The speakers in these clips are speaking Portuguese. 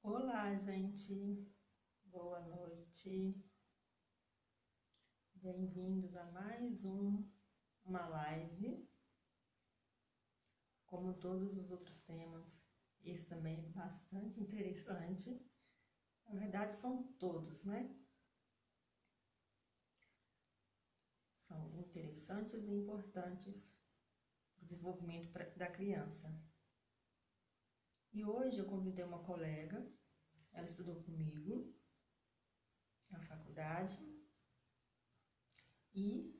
Olá, gente. Boa noite. Bem-vindos a mais uma live. Como todos os outros temas, esse também é bastante interessante. Na verdade, são todos, né? São interessantes e importantes para o desenvolvimento da criança. E hoje eu convidei uma colega, ela estudou comigo na faculdade e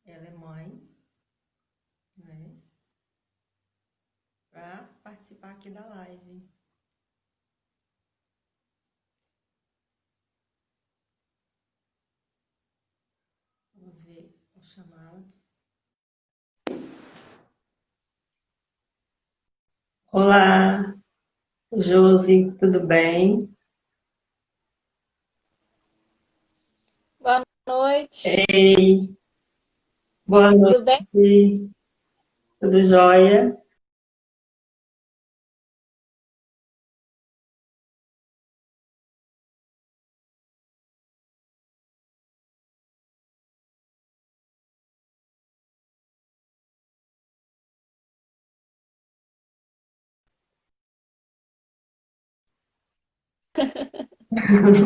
ela é mãe, né? Para participar aqui da live. Vamos ver, vou chamá-la. Olá, Josi, tudo bem? Boa noite, Ei, boa tudo bem? noite, tudo jóia?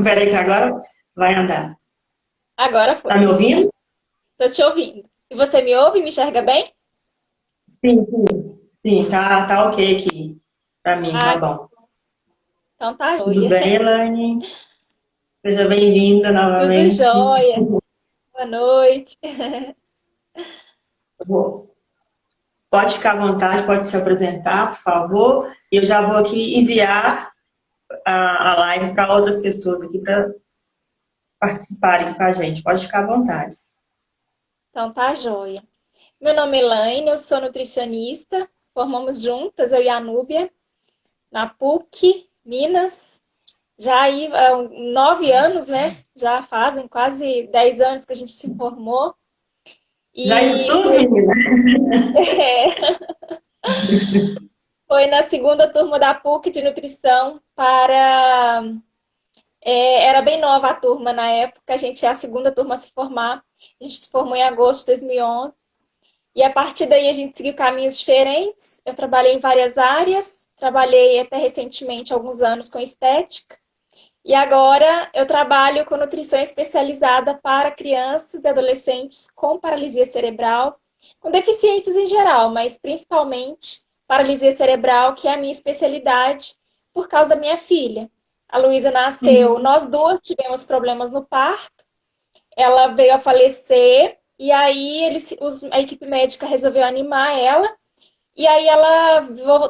Peraí que agora vai andar. Agora Tá foi. me ouvindo? Tô te ouvindo. E você me ouve e me enxerga bem? Sim, sim, tá ok aqui. Pra mim, tá Ah, bom. então tá Tudo joia. bem, Elaine? Seja bem-vinda Tudo novamente. jóia. Boa noite. Pode ficar à vontade, pode se apresentar, por favor. E eu já vou aqui enviar a live para outras pessoas aqui para participarem com a gente. Pode ficar à vontade. Então tá joia. Meu nome é Elaine, eu sou nutricionista. Formamos juntas, eu e a Núbia, na PUC, Minas. Já aí há 9 anos, né? Já fazem quase 10 anos que a gente se formou. Já isso E tudo, menina? foi na segunda turma da PUC de nutrição para era bem nova a turma na época, a gente é a segunda turma a se formar. A gente se formou em agosto de 2011. E a partir daí a gente seguiu caminhos diferentes. Eu trabalhei em várias áreas, trabalhei até recentemente alguns anos com estética. E agora eu trabalho com nutrição especializada para crianças e adolescentes com paralisia cerebral, com deficiências em geral, mas principalmente paralisia cerebral, que é a minha especialidade por causa da minha filha. A Luísa nasceu, Uhum. nós duas tivemos problemas no parto, ela veio a falecer, e aí a equipe médica resolveu animar ela, e aí ela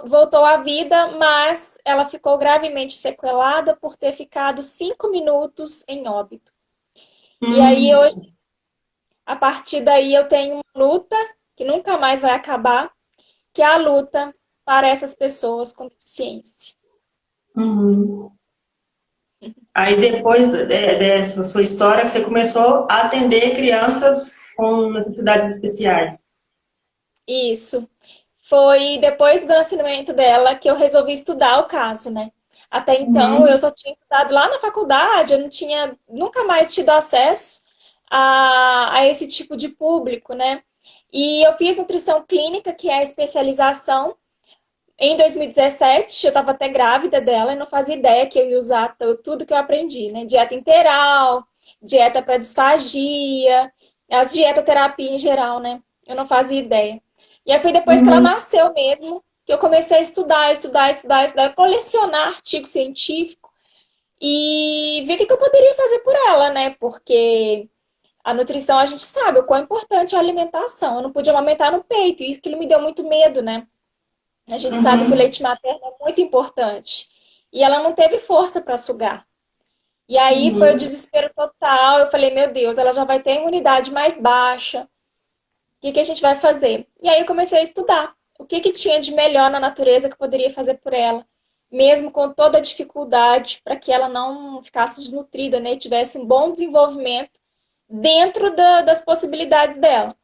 voltou à vida, mas ela ficou gravemente sequelada por ter ficado 5 minutos em óbito. E aí, Hum. a partir daí, eu tenho uma luta que nunca mais vai acabar, que é a luta para essas pessoas com deficiência. Uhum. Aí depois dessa sua história, que você começou a atender crianças com necessidades especiais. Isso. Foi depois do nascimento dela que eu resolvi estudar o caso, né? Até então, eu Uhum. só tinha estudado lá na faculdade, eu não tinha nunca mais tido acesso a esse tipo de público, né? E eu fiz nutrição clínica, que é a especialização, em 2017. Eu estava até grávida dela e não fazia ideia que eu ia usar tudo que eu aprendi, né? Dieta integral, dieta para disfagia, as dietoterapia em geral, né? Eu não fazia ideia. E aí foi depois que ela Uhum. nasceu mesmo, que eu comecei a estudar, colecionar artigo científico e ver o que eu poderia fazer por ela, né? Porque a nutrição, a gente sabe o quão importante é a alimentação. Eu não podia amamentar no peito, e aquilo me deu muito medo, né? A gente sabe que o Uhum. leite materno é muito importante. E ela não teve força para sugar. E aí foi o Uhum. desespero total. Eu falei, meu Deus, ela já vai ter a imunidade mais baixa. O que que a gente vai fazer? E aí eu comecei a estudar. O que que tinha de melhor na natureza que eu poderia fazer por ela, mesmo com toda a dificuldade, para que ela não ficasse desnutrida, né? E tivesse um bom desenvolvimento dentro das possibilidades dela.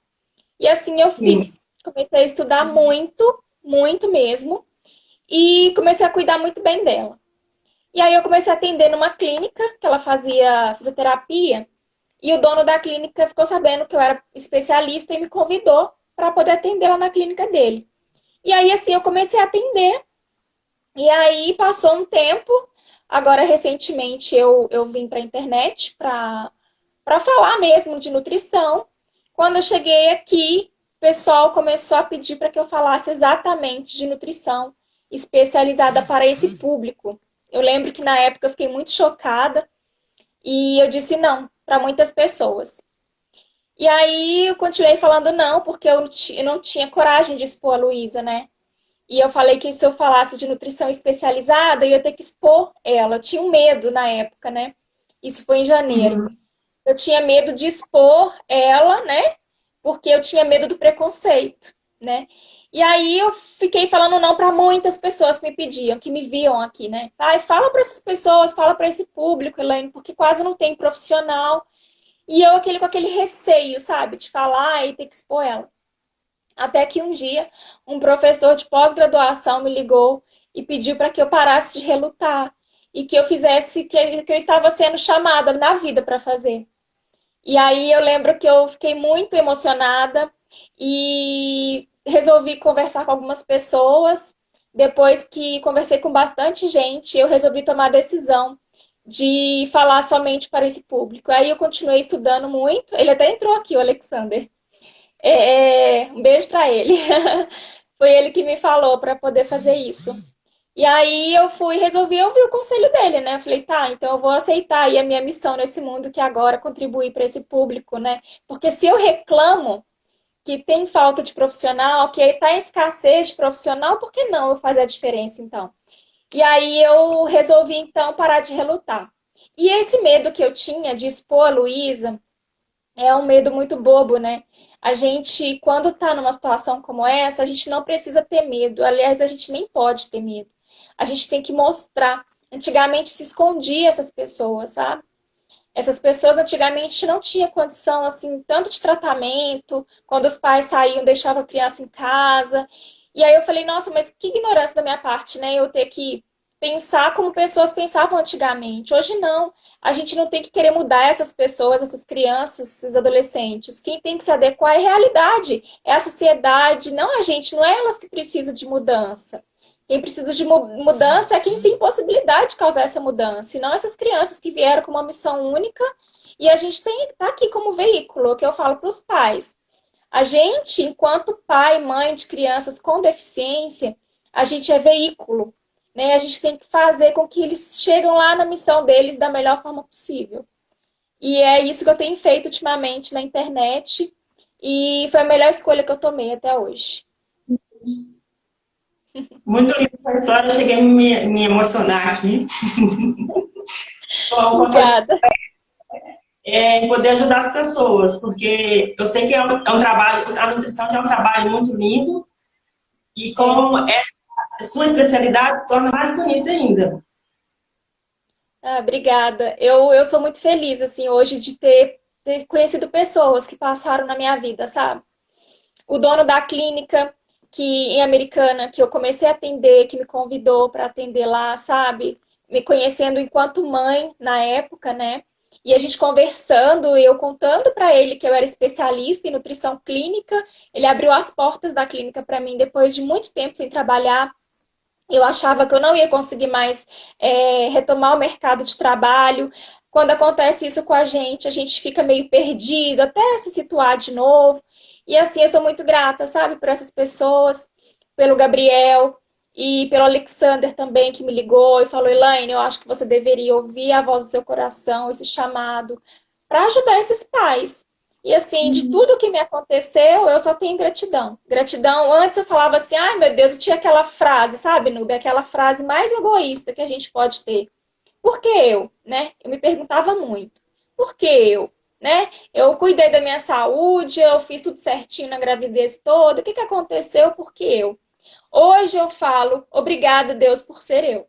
E assim eu Sim. fiz. Comecei a estudar muito, muito mesmo, e comecei a cuidar muito bem dela. E aí eu comecei a atender numa clínica, que ela fazia fisioterapia, e o dono da clínica ficou sabendo que eu era especialista e me convidou para poder atender lá na clínica dele. E aí, assim, eu comecei a atender, e aí passou um tempo, agora recentemente eu vim para a internet para falar mesmo de nutrição. Quando eu cheguei aqui, o pessoal começou a pedir para que eu falasse exatamente de nutrição especializada para esse público. Eu lembro que na época eu fiquei muito chocada e eu disse não para muitas pessoas. E aí eu continuei falando não, porque eu não tinha coragem de expor a Luísa, né? E eu falei que se eu falasse de nutrição especializada, eu ia ter que expor ela. Eu tinha um medo na época, né? Isso foi em janeiro. Uhum. Eu tinha medo de expor ela, né? Porque eu tinha medo do preconceito, né? E aí eu fiquei falando não para muitas pessoas que me pediam, que me viam aqui, né? Ai, fala para essas pessoas, fala para esse público, Elaine, porque quase não tem profissional. E eu com aquele receio, sabe, de falar e ter que expor ela. Até que um dia, um professor de pós-graduação me ligou e pediu para que eu parasse de relutar e que eu fizesse que eu estava sendo chamada na vida para fazer. E aí eu lembro que eu fiquei muito emocionada e resolvi conversar com algumas pessoas. Depois que conversei com bastante gente, eu resolvi tomar a decisão de falar somente para esse público. Aí eu continuei estudando muito. Ele até entrou aqui, o Alexander. Um beijo para ele. Foi ele que me falou para poder fazer isso. E aí eu resolvi ouvir o conselho dele, né? Eu falei, tá, então eu vou aceitar aí a minha missão nesse mundo, que agora contribuir para esse público, né? Porque se eu reclamo que tem falta de profissional, que está em escassez de profissional, por que não eu fazer a diferença, então? E aí eu resolvi, então, parar de relutar. E esse medo que eu tinha de expor a Luísa é um medo muito bobo, né? A gente, quando está numa situação como essa, a gente não precisa ter medo. Aliás, a gente nem pode ter medo. A gente tem que mostrar. Antigamente se escondia essas pessoas, sabe? Essas pessoas antigamente não tinham condição, assim, tanto de tratamento, quando os pais saíam, deixavam a criança em casa. E aí eu falei, nossa, mas que ignorância da minha parte, né? Eu ter que pensar como pessoas pensavam antigamente. Hoje não. A gente não tem que querer mudar essas pessoas, essas crianças, esses adolescentes. Quem tem que se adequar é a realidade, é a sociedade, não a gente, não é elas que precisam de mudança. Quem precisa de mudança é quem tem possibilidade de causar essa mudança, e não essas crianças que vieram com uma missão única. E a gente tem que estar aqui como veículo, que eu falo para os pais. A gente, enquanto pai, mãe de crianças com deficiência, a gente é veículo, né? A gente tem que fazer com que eles cheguem lá na missão deles da melhor forma possível. E é isso que eu tenho feito ultimamente na internet, e foi a melhor escolha que eu tomei até hoje. Muito linda essa história, eu cheguei a me emocionar aqui. Bom, Obrigada. em poder ajudar as pessoas, porque eu sei que é um trabalho, a nutrição já é um trabalho muito lindo, e com essa sua especialidade se torna mais bonita ainda. Ah, obrigada. Eu sou muito feliz, assim, hoje de ter conhecido pessoas que passaram na minha vida, sabe? O dono da clínica em Americana, que eu comecei a atender, que me convidou para atender lá, sabe? Me conhecendo enquanto mãe na época, né? E a gente conversando, eu contando para ele que eu era especialista em nutrição clínica, ele abriu as portas da clínica para mim depois de muito tempo sem trabalhar. Eu achava que eu não ia conseguir mais retomar o mercado de trabalho. Quando acontece isso com a gente fica meio perdido até se situar de novo. E assim, eu sou muito grata, sabe, por essas pessoas, pelo Gabriel e pelo Alexander também, que me ligou e falou: Elaine, eu acho que você deveria ouvir a voz do seu coração, esse chamado, para ajudar esses pais. E assim, de tudo que me aconteceu, eu só tenho gratidão. Gratidão, antes eu falava assim, ai meu Deus, eu tinha aquela frase, sabe, Nube? Aquela frase mais egoísta que a gente pode ter. Por que eu, né? Eu me perguntava muito. Por que eu, né? Eu cuidei da minha saúde, eu fiz tudo certinho na gravidez toda. O que aconteceu? Por que eu? Hoje eu falo, obrigada, Deus, por ser eu.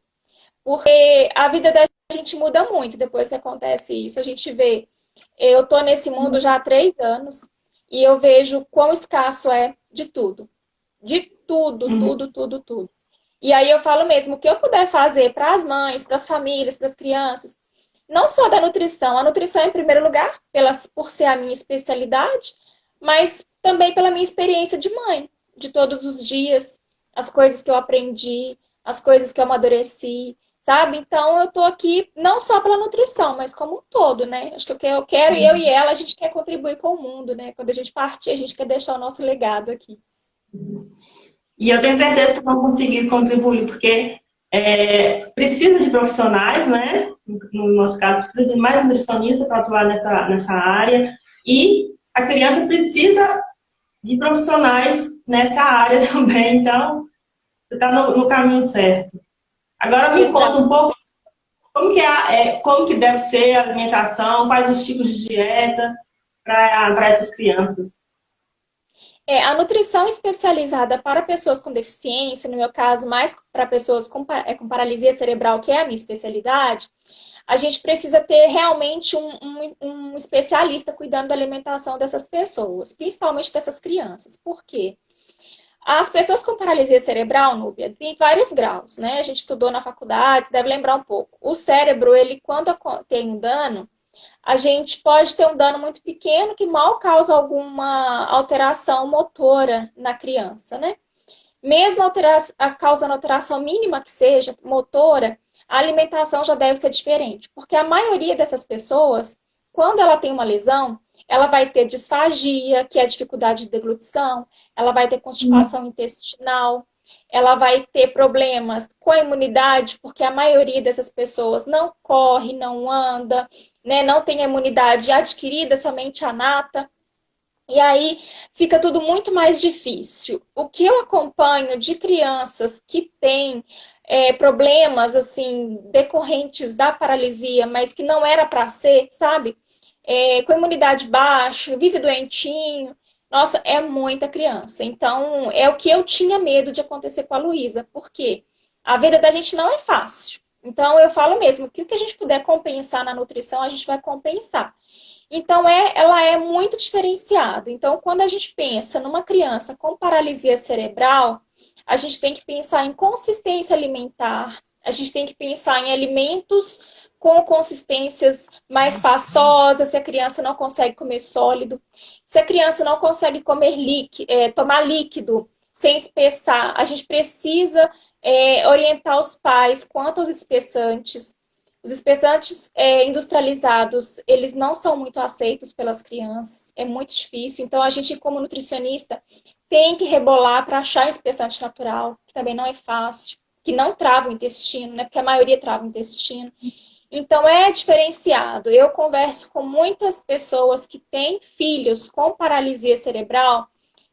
Porque a vida da gente muda muito depois que acontece isso. A gente vê, eu tô nesse mundo já há 3 anos e eu vejo quão escasso é de tudo. De tudo, tudo, tudo, tudo. E aí eu falo mesmo, o que eu puder fazer para as mães, para as famílias, para as crianças, não só da nutrição, a nutrição em primeiro lugar, por ser a minha especialidade, mas também pela minha experiência de mãe, de todos os dias, as coisas que eu aprendi, as coisas que eu amadureci, sabe? Então eu tô aqui não só pela nutrição, mas como um todo, né? Acho que eu quero, eu e ela, a gente quer contribuir com o mundo, né? Quando a gente partir, a gente quer deixar o nosso legado aqui. E eu tenho certeza que vão conseguir contribuir, porque precisa de profissionais, né? No nosso caso, precisa de mais nutricionistas para atuar nessa área. E a criança precisa de profissionais nessa área também. Então, você está no caminho certo. Agora me conta um pouco como que deve ser a alimentação, quais os tipos de dieta para essas crianças. A nutrição especializada para pessoas com deficiência, no meu caso, mais para pessoas com paralisia cerebral, que é a minha especialidade, a gente precisa ter realmente um especialista cuidando da alimentação dessas pessoas, principalmente dessas crianças. Por quê? As pessoas com paralisia cerebral, Núbia, tem vários graus, né? A gente estudou na faculdade, deve lembrar um pouco. O cérebro, ele quando tem um dano, a gente pode ter um dano muito pequeno que mal causa alguma alteração motora na criança, né? Mesmo causando alteração mínima que seja motora, a alimentação já deve ser diferente, porque a maioria dessas pessoas, quando ela tem uma lesão, ela vai ter disfagia, que é a dificuldade de deglutição, ela vai ter constipação intestinal, ela vai ter problemas com a imunidade, porque a maioria dessas pessoas não corre, não anda, né, não tem imunidade adquirida, somente a nata. E aí fica tudo muito mais difícil. O que eu acompanho de crianças que têm problemas assim decorrentes da paralisia, mas que não era para ser, sabe? Com imunidade baixa, vive doentinho. Nossa, é muita criança. Então, é o que eu tinha medo de acontecer com a Luísa, porque a vida da gente não é fácil. Então, eu falo mesmo que o que a gente puder compensar na nutrição, a gente vai compensar. Então, ela é muito diferenciada. Então, quando a gente pensa numa criança com paralisia cerebral, a gente tem que pensar em consistência alimentar, a gente tem que pensar em alimentos com consistências mais pastosas, se a criança não consegue comer sólido, se a criança não consegue comer tomar líquido sem espessar, a gente precisa orientar os pais quanto aos espessantes. Os espessantes industrializados, eles não são muito aceitos pelas crianças, é muito difícil. Então, a gente, como nutricionista, tem que rebolar para achar espessante natural, que também não é fácil, que não trava o intestino, né? Porque a maioria trava o intestino. Então, é diferenciado. Eu converso com muitas pessoas que têm filhos com paralisia cerebral,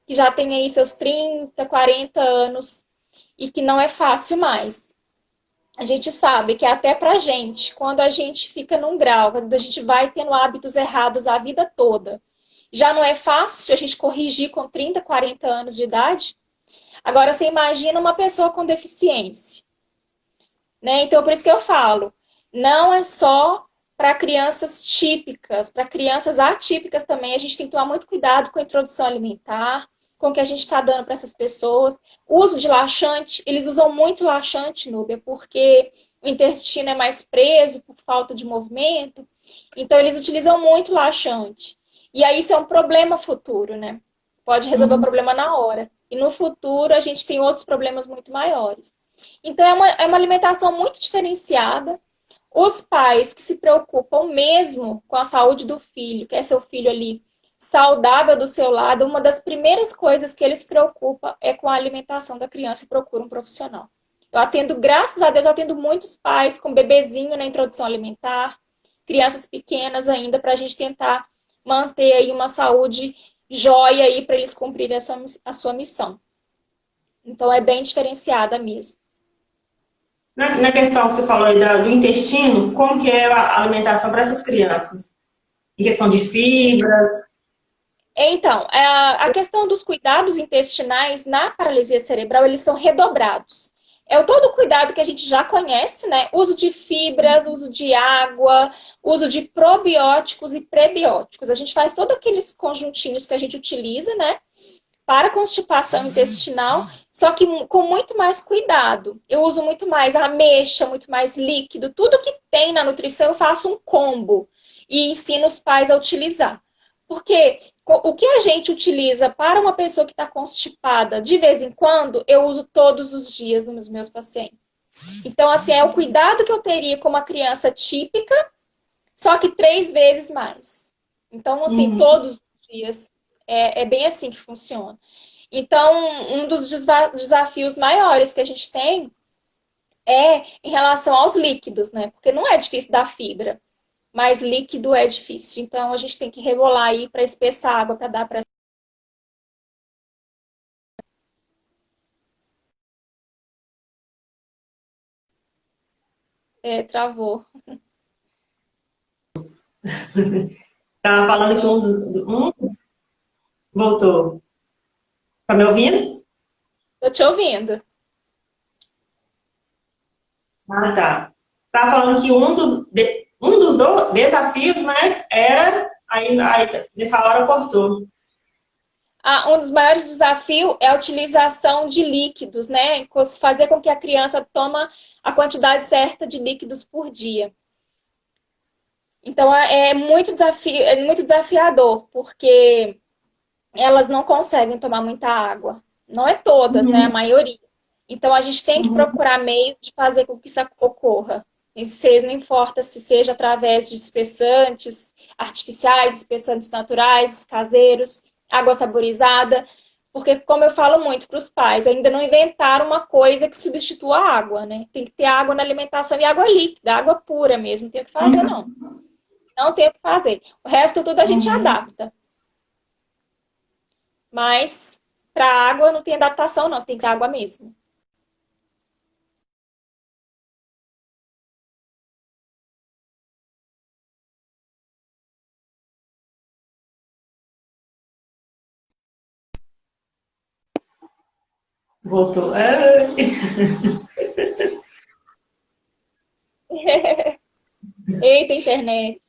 que já têm aí seus 30, 40 anos, e que não é fácil mais. A gente sabe que até pra gente, quando a gente fica num grau, quando a gente vai tendo hábitos errados a vida toda, já não é fácil a gente corrigir com 30, 40 anos de idade. Agora, você imagina uma pessoa com deficiência, né? Então, por isso que eu falo, não é só para crianças típicas, para crianças atípicas também, a gente tem que tomar muito cuidado com a introdução alimentar, com o que a gente está dando para essas pessoas. O uso de laxante, eles usam muito laxante, Núbia, porque o intestino é mais preso por falta de movimento. Então, eles utilizam muito laxante. E aí, isso é um problema futuro, né? Pode resolver o problema na hora. E no futuro, a gente tem outros problemas muito maiores. Então, é uma alimentação muito diferenciada. Os pais que se preocupam mesmo com a saúde do filho, quer seu filho ali saudável do seu lado, uma das primeiras coisas que eles se preocupam é com a alimentação da criança e procuram um profissional. Eu atendo, graças a Deus, eu atendo muitos pais com bebezinho na introdução alimentar, crianças pequenas ainda, para a gente tentar manter aí uma saúde jóia aí para eles cumprirem a sua missão. Então, é bem diferenciada mesmo. Na questão que você falou aí do intestino, como que é a alimentação para essas crianças? Em questão de fibras? Então, a questão dos cuidados intestinais na paralisia cerebral, eles são redobrados. É todo o cuidado que a gente já conhece, né? Uso de fibras, uso de água, uso de probióticos e prebióticos. A gente faz todos aqueles conjuntinhos que a gente utiliza, né? para constipação intestinal, só que com muito mais cuidado. Eu uso muito mais ameixa, muito mais líquido, tudo que tem na nutrição eu faço um combo e ensino os pais a utilizar. Porque o que a gente utiliza para uma pessoa que está constipada de vez em quando, eu uso todos os dias nos meus pacientes. Então, assim, é o cuidado que eu teria com uma criança típica, só que 3 vezes mais. Então, assim, todos os dias. É bem assim que funciona. Então, um dos desafios maiores que a gente tem é em relação aos líquidos, né? Porque não é difícil dar fibra, mas líquido é difícil. Então, a gente tem que rebolar aí para espessar a água para dar para. Travou. Tava falando que voltou. Tá me ouvindo? Tô te ouvindo. Ah, tá. Tava falando que um dos desafios, né, era... Aí, nessa hora cortou. Um dos maiores desafios é a utilização de líquidos, né? Fazer com que a criança tome a quantidade certa de líquidos por dia. Então, é muito desafiador, porque elas não conseguem tomar muita água. Não é todas, né? A maioria. Então, a gente tem que procurar meios de fazer com que isso ocorra. Não importa se seja através de espessantes artificiais, espessantes naturais, caseiros, água saborizada. Porque, como eu falo muito para os pais, ainda não inventaram uma coisa que substitua a água, né? Tem que ter água na alimentação e água líquida, água pura mesmo. Não tem o que fazer, não. Não tem o que fazer. O resto tudo a gente adapta. Mas para água não tem adaptação, não. Tem que ser água mesmo. Voltou. Eita, internet.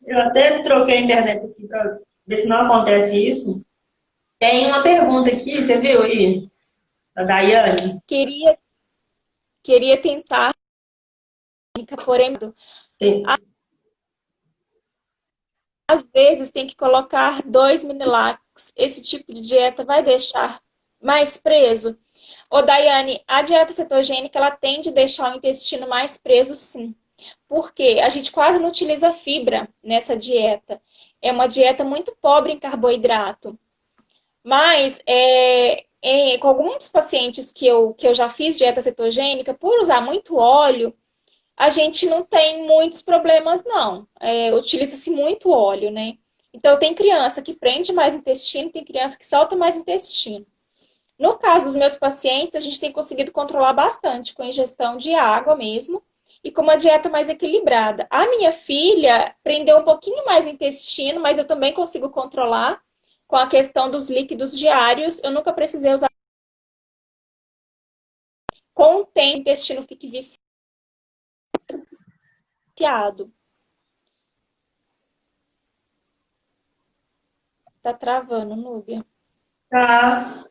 Eu até troquei a internet aqui para ver se não acontece isso. Tem uma pergunta aqui, você viu aí? Da Daiane. Queria tentar, porém, Tem. às vezes tem que colocar 2 Minilacs. Esse tipo de dieta vai deixar mais preso? Ô, Daiane, a dieta cetogênica, ela tende a deixar o intestino mais preso, sim. Porque a gente quase não utiliza fibra nessa dieta. É uma dieta muito pobre em carboidrato. Mas com alguns pacientes que eu já fiz dieta cetogênica, por usar muito óleo, a gente não tem muitos problemas, não. Utiliza-se muito óleo, né? Então, tem criança que prende mais intestino, tem criança que solta mais intestino. No caso dos meus pacientes, a gente tem conseguido controlar bastante com a ingestão de água mesmo e com uma dieta mais equilibrada. A minha filha prendeu um pouquinho mais o intestino, mas eu também consigo controlar com a questão dos líquidos diários. Eu nunca precisei usar. Com o tempo, o intestino fica viciado. Tá travando, Núbia. Tá.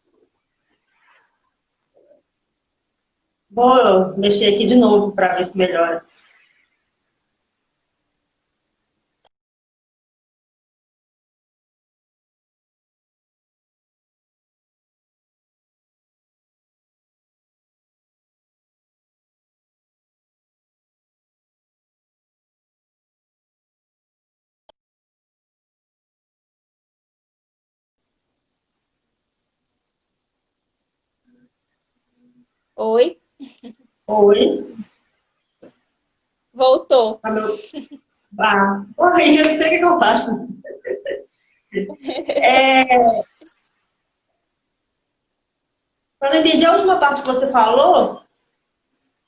Vou mexer aqui de novo para ver se melhora. Oi? Oi? Voltou. Ah, oi, eu não sei o que eu faço. Só não entendi a última parte que você falou,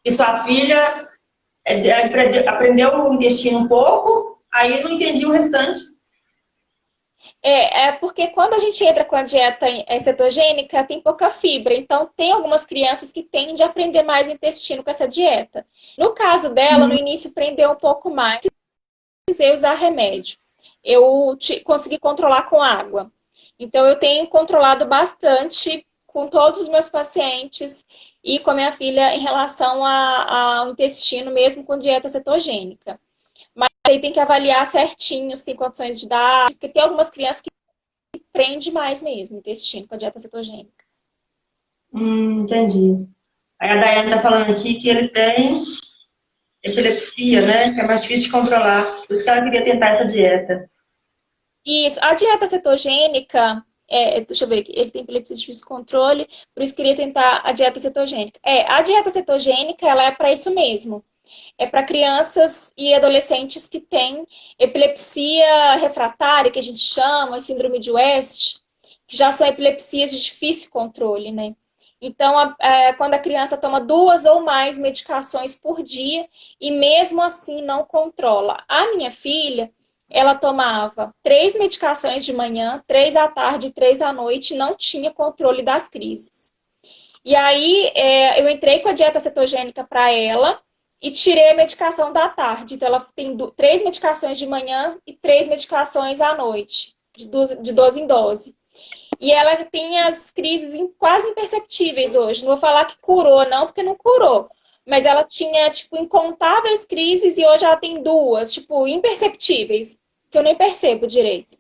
que sua filha aprendeu o intestino um pouco, aí não entendi o restante. Porque quando a gente entra com a dieta cetogênica, tem pouca fibra. Então, tem algumas crianças que tendem a aprender mais o intestino com essa dieta. No caso dela, no início, prendeu um pouco mais. Precisei usar remédio. Eu consegui controlar com água. Então, eu tenho controlado bastante com todos os meus pacientes e com a minha filha em relação ao intestino, mesmo com dieta cetogênica. Mas aí tem que avaliar certinho se tem condições de dar, porque tem algumas crianças que prende mais mesmo o intestino com a dieta cetogênica. Entendi. Aí a Daiane está falando aqui que ele tem epilepsia, né? Que é mais difícil de controlar. Por isso que ela queria tentar essa dieta. Isso, a dieta cetogênica, deixa eu ver aqui, ele tem epilepsia de difícil controle, por isso queria tentar a dieta cetogênica. A dieta cetogênica, ela é para isso mesmo. É para crianças e adolescentes que têm epilepsia refratária, que a gente chama, síndrome de West, que já são epilepsias de difícil controle, né? Então, quando a criança toma 2 ou mais medicações por dia e mesmo assim não controla. A minha filha, ela tomava 3 medicações de manhã, 3 à tarde e 3 à noite, e não tinha controle das crises. E aí, eu entrei com a dieta cetogênica para ela e tirei a medicação da tarde. Então, ela tem 3 medicações de manhã e 3 medicações à noite, de 12 em 12. E ela tem as crises quase imperceptíveis hoje. Não vou falar que curou, não, porque não curou. Mas ela tinha, tipo, incontáveis crises e hoje ela tem 2, tipo, imperceptíveis, que eu nem percebo direito.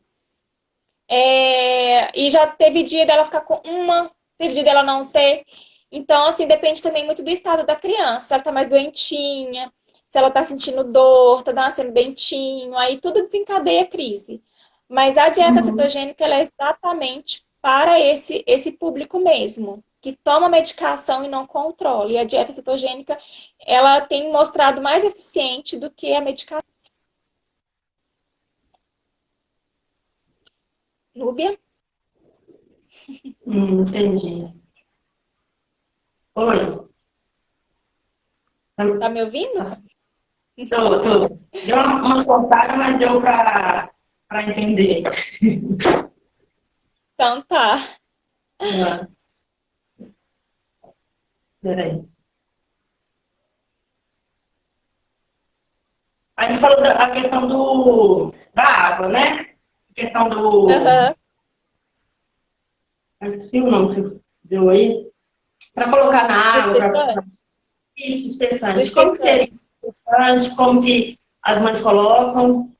E já teve dia dela ficar com uma, teve dia dela não ter. Então, assim, depende também muito do estado da criança. Se ela tá mais doentinha, se ela tá sentindo dor, tá nascendo dentinho, aí tudo desencadeia a crise. Mas a dieta cetogênica, ela é exatamente para esse público mesmo, que toma medicação e não controla. E a dieta cetogênica, ela tem mostrado mais eficiente do que a medicação. Núbia? Entendi. Oi. Tá me ouvindo? Tô. Deu uma cortada, mas deu para entender. Então tá. Peraí. A gente falou da questão da água, né? A questão do. Uhum. Esqueci o nome que você deu aí. Para colocar na água. Isso, espessante. Como que seria espessante? Como que as mães colocam?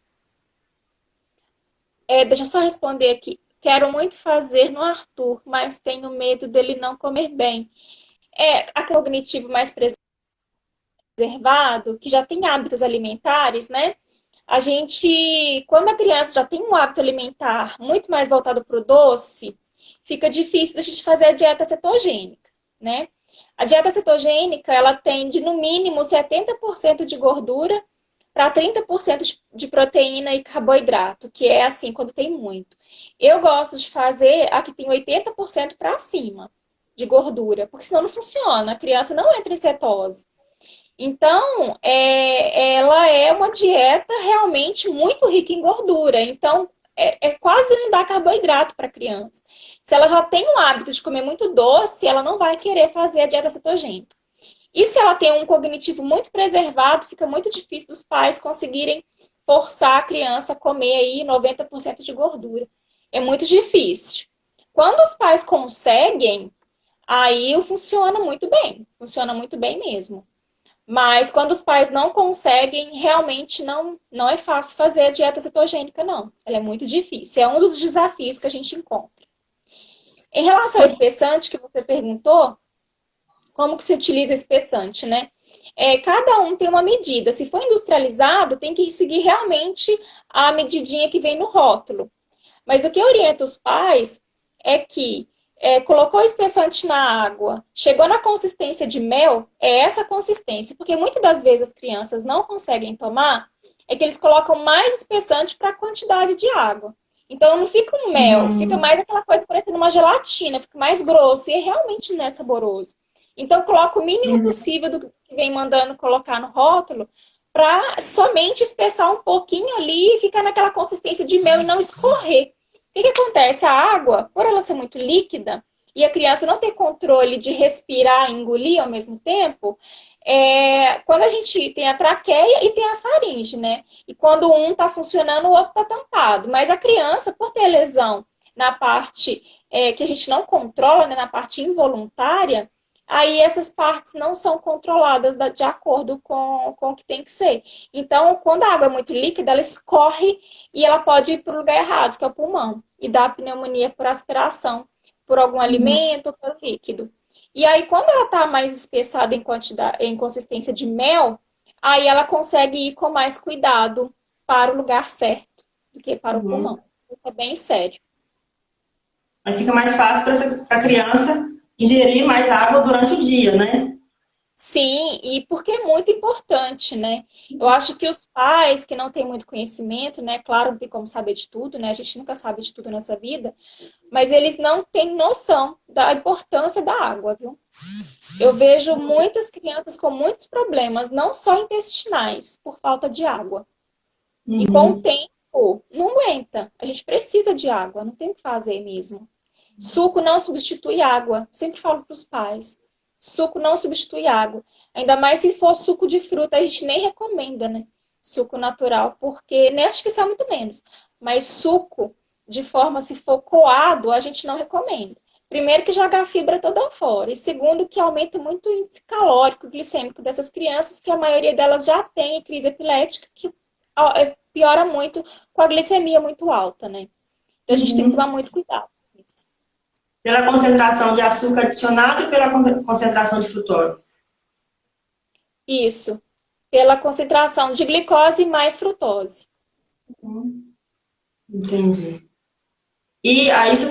Deixa eu só responder aqui. Quero muito fazer no Arthur, mas tenho medo dele não comer bem. A cognitivo mais preservado, que já tem hábitos alimentares, né? A gente, quando a criança já tem um hábito alimentar muito mais voltado para o doce, fica difícil da gente fazer a dieta cetogênica, né? A dieta cetogênica, ela tem de no mínimo 70% de gordura para 30% de proteína e carboidrato, que é assim quando tem muito. Eu gosto de fazer a que tem 80% para cima de gordura, porque senão não funciona, a criança não entra em cetose. Então, ela é uma dieta realmente muito rica em gordura. Então, quase não dá carboidrato para a criança. Se ela já tem o hábito de comer muito doce, ela não vai querer fazer a dieta cetogênica. E se ela tem um cognitivo muito preservado, fica muito difícil dos pais conseguirem forçar a criança a comer aí 90% de gordura. É muito difícil. Quando os pais conseguem, aí funciona muito bem mesmo. Mas quando os pais não conseguem, realmente não é fácil fazer a dieta cetogênica, não. Ela é muito difícil. É um dos desafios que a gente encontra. Em relação ao espessante que você perguntou, como que se utiliza o espessante, né? Cada um tem uma medida. Se for industrializado, tem que seguir realmente a medidinha que vem no rótulo. Mas o que eu oriento os pais é que colocou o espessante na água, chegou na consistência de mel, é essa consistência. Porque muitas das vezes as crianças não conseguem tomar, é que eles colocam mais espessante para a quantidade de água. Então não fica um mel, fica mais aquela coisa parecendo uma gelatina, fica mais grosso e realmente não é saboroso. Então coloca o mínimo possível do que vem mandando colocar no rótulo para somente espessar um pouquinho ali e ficar naquela consistência de mel e não escorrer. O que acontece? A água, por ela ser muito líquida e a criança não ter controle de respirar e engolir ao mesmo tempo, quando a gente tem a traqueia e tem a faringe, né? E quando um está funcionando, o outro está tampado. Mas a criança, por ter lesão na parte que a gente não controla, né, na parte involuntária, aí essas partes não são controladas de acordo com o que tem que ser. Então, quando a água é muito líquida, ela escorre e ela pode ir para o lugar errado, que é o pulmão, e dá pneumonia por aspiração, por algum alimento ou por líquido. E aí, quando ela está mais espessada em consistência de mel, aí ela consegue ir com mais cuidado para o lugar certo do que para o Uhum. pulmão. Isso é bem sério. Aí fica mais fácil para a criança ingerir mais água durante o dia, né? Sim, e porque é muito importante, né? Eu acho que os pais que não têm muito conhecimento, né? Claro, não tem como saber de tudo, né? A gente nunca sabe de tudo nessa vida, mas eles não têm noção da importância da água, viu? Eu vejo muitas crianças com muitos problemas, não só intestinais, por falta de água. E com o Uhum. tempo, não aguenta. A gente precisa de água, não tem o que fazer mesmo. Suco não substitui água. Sempre falo para os pais. Suco não substitui água. Ainda mais se for suco de fruta, a gente nem recomenda, né? Suco natural, porque nem artificial muito menos. Mas suco, de forma se for coado, a gente não recomenda. Primeiro que joga a fibra toda fora. E segundo que aumenta muito o índice calórico, glicêmico dessas crianças, que a maioria delas já tem crise epilética, que piora muito com a glicemia muito alta, né? Então a gente tem que tomar Uhum. muito cuidado. Pela concentração de açúcar adicionado e pela concentração de frutose. Isso. Pela concentração de glicose mais frutose. Entendi. E aí você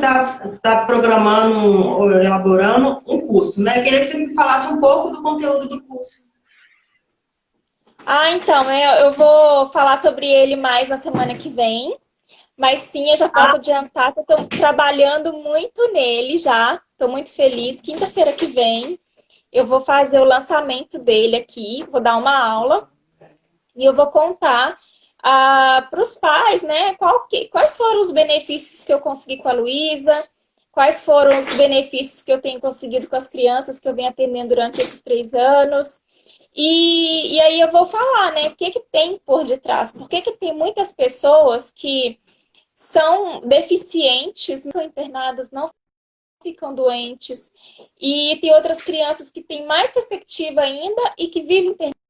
tá programando ou elaborando um curso, né? Eu queria que você me falasse um pouco do conteúdo do curso. Ah, então, eu vou falar sobre ele mais na semana que vem. Mas sim, eu já posso adiantar que eu estou trabalhando muito nele já. Estou muito feliz. Quinta-feira que vem eu vou fazer o lançamento dele aqui. Vou dar uma aula. E eu vou contar para os pais, né, quais foram os benefícios que eu consegui com a Luísa, quais foram os benefícios que eu tenho conseguido com as crianças que eu venho atendendo durante esses 3 anos. E aí eu vou falar, né, o que que tem por detrás, por que que tem muitas pessoas que são deficientes, ficam internadas, não ficam doentes, e tem outras crianças que têm mais perspectiva ainda e que vivem internadas.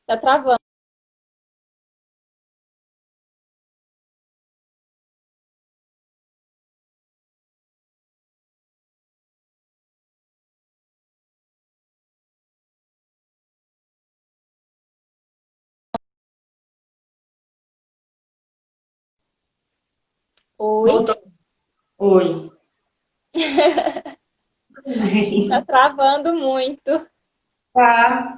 Tá travando. Oi? Voltou. Oi. Tá travando muito. Tá.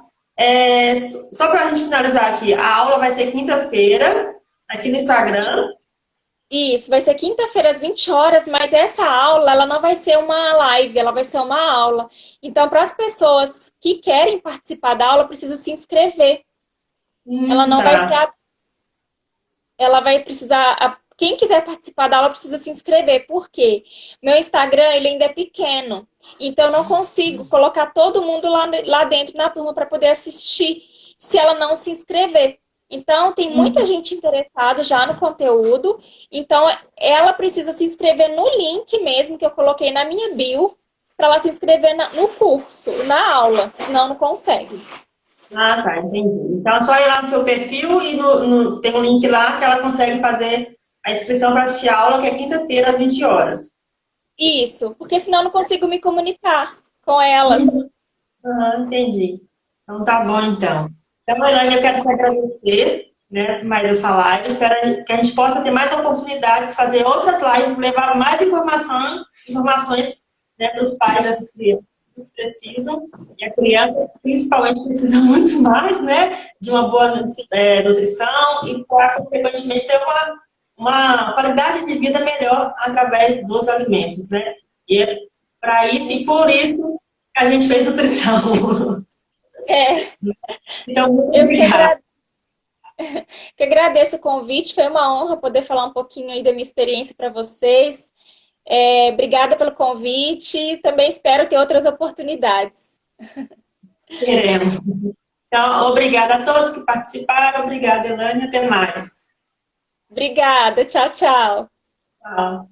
Só para a gente finalizar aqui, a aula vai ser quinta-feira, aqui no Instagram. Isso, vai ser quinta-feira às 20 horas, mas essa aula, ela não vai ser uma live, ela vai ser uma aula. Então, para as pessoas que querem participar da aula, precisa se inscrever. Ela não vai ser, Tá. ela vai precisar, quem quiser participar da aula precisa se inscrever. Por quê? Meu Instagram, ele ainda é pequeno. Então, eu não consigo colocar todo mundo lá dentro na turma para poder assistir se ela não se inscrever. Então, tem muita gente interessada já no conteúdo. Então, ela precisa se inscrever no link mesmo que eu coloquei na minha bio para ela se inscrever no curso, na aula, senão não consegue. Ah, tá, entendi. Então é só ir lá no seu perfil e tem um link lá que ela consegue fazer a inscrição para assistir a aula, que é quinta-feira às 20 horas. Isso, porque senão eu não consigo me comunicar com elas. Entendi. Então tá bom, então. Então, Elaine, eu quero te agradecer, né, por mais essa live. Espero que a gente possa ter mais oportunidades de fazer outras lives, levar mais informações, né, para os pais dessas crianças que precisam. E a criança, principalmente, precisa muito mais, né, de uma boa nutrição e, para, consequentemente, ter uma qualidade de vida melhor através dos alimentos, né? E é para isso e por isso que a gente fez nutrição. É, Então, muito eu obrigada. que agradeço o convite, foi uma honra poder falar um pouquinho aí da minha experiência para vocês. Obrigada pelo convite, também espero ter outras oportunidades. Queremos. Então, obrigada a todos que participaram. Obrigada, Elaine. Até mais. Obrigada, tchau, tchau. Tchau.